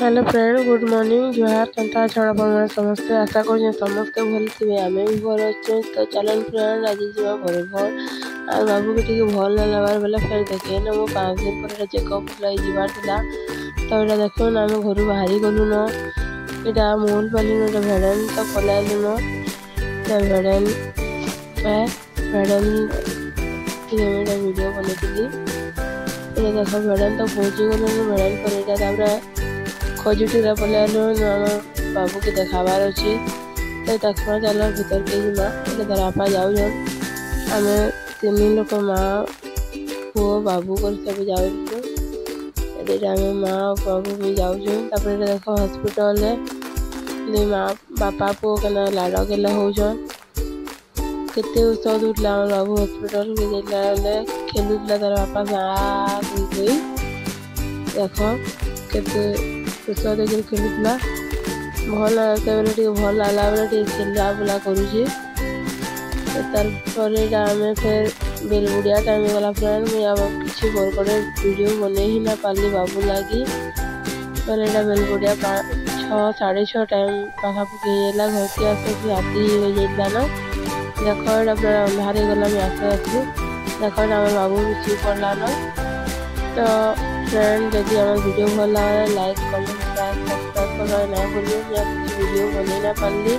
Hello friend, good morning. जुहार कंटा छड़ा पर समस्ते आशा कर समस्ते भल थे। आम भी भल अच्छे। तो चलन फ्रेंड, आज जा घर भर आ बाबू के भल ना लगे बेले फिर देखे ना मो 5 दिन पर चेकअप जबार तो ये देख आम घर बाहरी गलु न यहाँ मोल पाली न भेड़न तो पलैलु न भेड़न भेड़न वीडियो बनई देख भेड़न तो पहुँची गलु भेड़न पर खजुटीरा पलैलु आम बाबू के देखाबार अच्छी तो देखा चल भीतर के जीमा तार बापा जाऊन आम 3 लोग माँ पुओ बाबू कर सब जाऊँ आम माँ बाबू भी जाऊँ। देख हॉस्पिटल माँ बापा पुओ के लाड़ गेला होचन केते ଔଷଧ उठला बाबू हॉस्पिटल के खेलुला तार बापा साथ देख केते ଔଷଧ देखिए खेलुला भल बेले भल आला बेले खेला बुला करुचे तार आम फिर बेलबुड़िया टाइम गला फ्रेंड मुझे किसी बरगड़े वीडियो बने ही ना पाली बाबू लगी बोले बेलबुड़िया 6 साढ़े 6 टाइम पाखापाखि घर के आस राति हो जाता ना देख यहाँ पूरा अंधार गला आस आसू देख आम बाबू मिसी पड़ा ना। तो फ्रेंड जदि आम वीडियो भल लगा लाइक कमेंट सब्सक्राइब करना ना भूलिए। मैं कुछ वीडियो बन ना पाली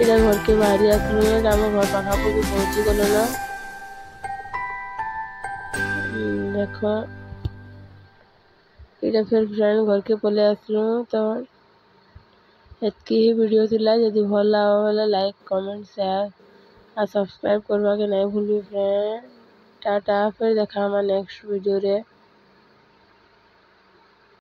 इधर घर के बाहरी आसलु आम घर पाखापाखि पहुँची गलु ना देख ये फिर फ्रेंड घर के पलि आसलु। तो एतकी ही वीडियो थिला जदि भल लगा बोले लाइक कमेंट शेयर और सब्सक्राइब करवा के नहीं भूलिए फ्रेंड। टाटा फिर देखा नेक्स्ट वीडियो रे।